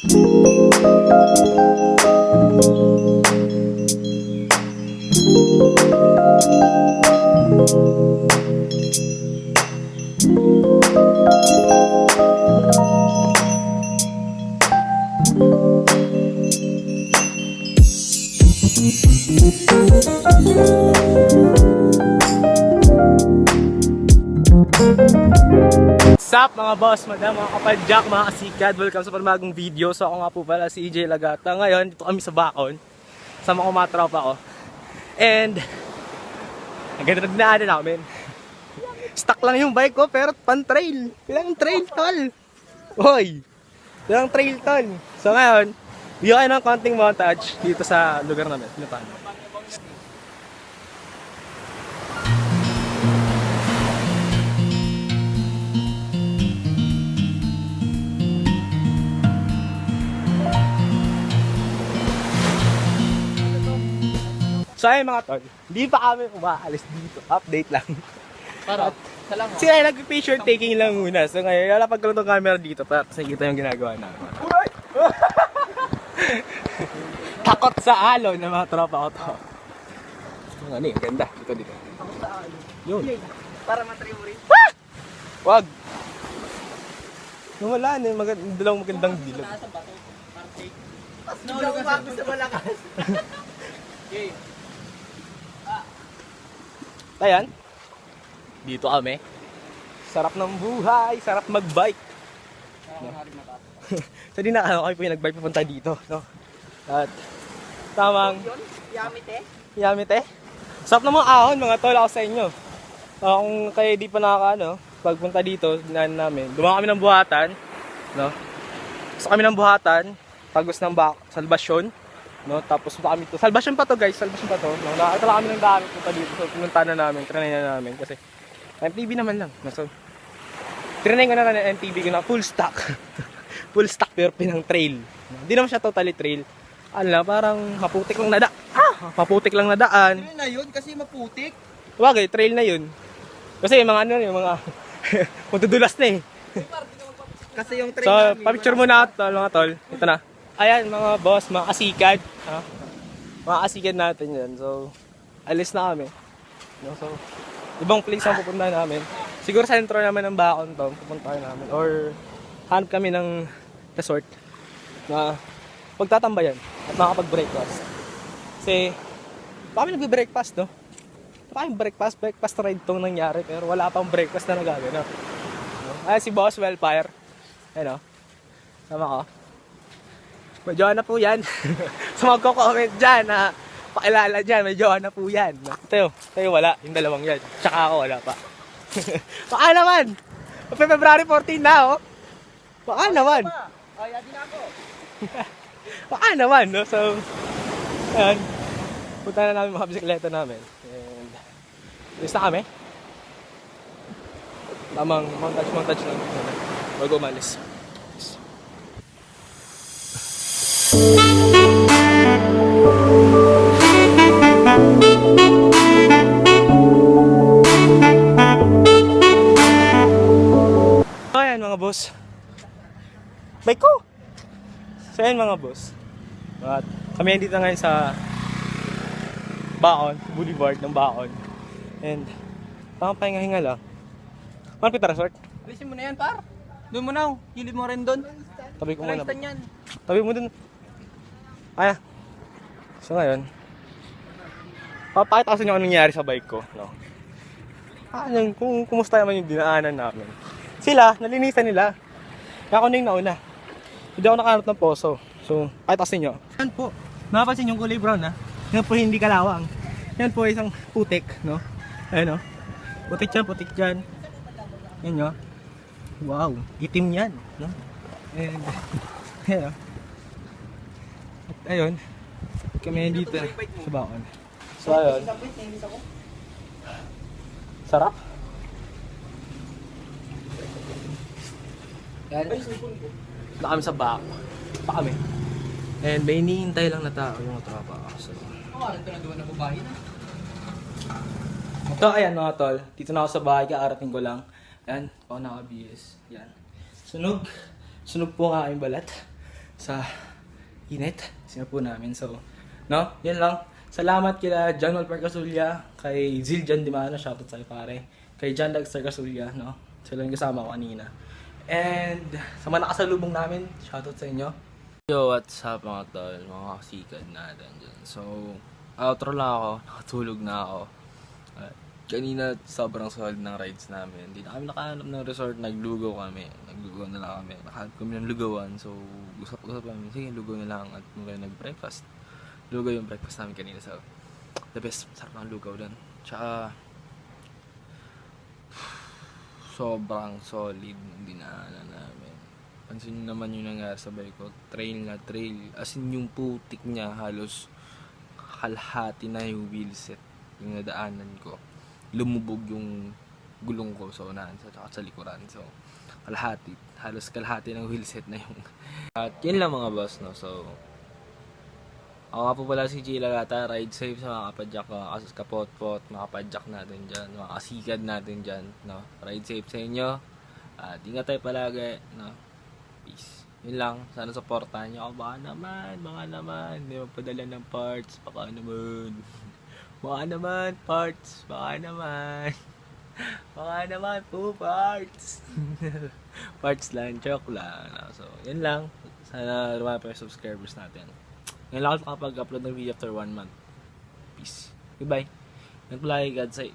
What's up mga boss, madam, mga kapadyak, mga kasikad. Welcome sa panibagong video. So ako nga po pala si EJ Lagata. Ngayon, dito kami sa Bacon. Sama ko mga tropa ko. And ang ganda na dinaanan namin. Stuck lang yung bike ko pero pan-trail. Ilang trail tol? Hoy! Ilang trail tol? So ngayon, bigyan kayo ng konting montage dito sa lugar namin. Pinapano. So ayun mga tol, hindi pa kami umaalis dito. Update lang. Para, salamat. Sila ay nag-picture taking lang muna. So ngayon, lalapag ko lang itong camera dito para kasi kita yung ginagawa namin. Takot sa alon ng mga tropa ko to. Yung ano yung ganda. Dito. Takot sa alon. Yun. Para matry mo rin. Wag! Nung wala na, dalawang magandang bilog. Nasa bato. Partake. Hindi ako umabot sa malakas. Okay. Ayan. Dito kami. Sarap ng buhay, sarap mag-bike. So di na kami po yung nag-bike pupunta dito, no? At tamang Yamite. Yamite. Sarap ng mga ahon, mga tol, ako sa inyo. Kung kayo di pa nakaka, pagpunta dito, dinaan namin. Dumaan kami ng buhatan, no? So kami ng buhatan, pagos ng salbasyon, no? Tapos punta kami to. Salbasyon pa to, guys. Salbasyon pa to. No? Nakakita kami ng dami punta dito. So pinunta na namin, trinay na namin kasi MTB naman lang. No? So trinay ko na ng MTB ko na full stock. Full stock pero pinang trail. Hindi naman siya totally trail. Ano lang, parang maputik lang na maputik lang na daan. Trail na yun kasi maputik. Wagay, trail na yun. Kasi yung mga yung mga magdudulas na eh. Kasi yung trail So, namin, pa-picture muna tol, mga tol. Ito na. Ayan, mga boss, mga kasikad. Mga kasikad natin yan. So, alis na kami. No, so, ibang place ang pupunta namin. Siguro sentro naman ng Bacon to, pupunta namin. Or, hanap kami ng resort na pagtatambayan at makakapag-breakfast. Kasi, baka kami nagbe-breakfast, no? Baka yung breakfast ride itong nangyari, pero wala pang breakfast na nagagano. No? Ayan si Boss Wellfire. Ayan o. Sama ko. May jowa na po yan. So magko-comment dyan na pakilala dyan, may jowa na po yan. Tayo wala. Yung dalawang yan. Tsaka ako wala pa. Baka naman. February 14 na oh. Baka naman. Ay, adi na ako. Baka naman, no? So, ayan. Punta na namin mga bisikleta namin. And, alis na kami. Tamang montage lang. Bago umalis. So, ayan mga boss. Bike ko! So, ayan mga boss. At kami dito ngayon sa Bacon, Boulevard ng Bacon. And, tamang pahinga-hinga lang. Malapit na resort. Alisin mo na yan, par. Doon mo na. Hilid mo rin doon. Tabi ko muna. Stand yan. Tabi mo dun. Aya. So ngayon, papakita ko sa inyo anong nangyari sa bike ko. No? Kung kumusta naman yung dinaanan namin. Sila, nalinisan nila. Kaya ako na yung nauna. Hindi ako nakahanap ng poso. So, pakita ko sa inyo. Yan po. Mapapansin yung kulay brown ha. Yan po hindi kalawang. Yan po isang putik. No? Ayan o. Putik dyan. Yan nyo. Wow. Itim yan. No? And, ayan o. At ayun. Kami dito sa Bacon. So ayun. Sarap. Yan. Na kami sa Bacon. Pa kami. And may hinihintay lang na tao yung tropa ko. So, Ito na doon na babae na. ito ayan mga tol. Dito na ako sa bahay. Kaarating ko lang. Ayan. Ako naka-BS. Yan. Sunog po nga aking balat. sa init. Sinapo namin. So, no? Yan lang. Salamat kila John Walper Casulla, kay Ziljan Dimano, shoutout sa'yo pare. Kay John Dexter Casulla, no? Sila yung kasama ko kanina. And sa mga nakasalubong namin, shoutout sa inyo. Yo, what's up mga tol? Mga kasikad natin dyan. So, outro lang ako. Nakatulog na ako. Kanina, sobrang solid ng rides namin. Hindi na kami nakahanap ng resort. Naglugaw kami. Naglugaw na lang kami. Nakahanap kami ng lugawan. So, usap-usap kami. Sige, lugaw na lang. At mula nag-breakfast. Lugaw yung breakfast namin kanina. So, the best. Sarap ng lugaw doon. Tsaka, sobrang solid ng dinaanan namin. Pansin nyo naman yung nangyari sa bike ko. Trail na trail. As in, yung putik niya halos kalahati na yung wheelset. Yung nadaanan ko. Lumubog yung gulong ko sa unahan sa likuran. So, kalahati. Halos kalahati ng wheelset na yung... At yun lang mga boss, no? So, ako nga po pala si Chila Gata. Ride safe sa mga kapadyak ko. Kasus kapot-pot, mga kapadyak natin dyan. Mga kasikad natin dyan, no? Ride safe sa inyo. At ingat tayo palagi, no? Peace. Yun lang. Sana supportahan nyo ako. Baka naman. Hindi magpadala ng parts. Baka naman. Baka naman, parts. Baka naman. Baka naman po, parts. Parts lang, joke lang. So, yun lang. Sana rumami pa yung subscribers natin. Ngayon lang ako kapag-upload ng video after 1 month. Peace. Goodbye. Nagpalagi God say.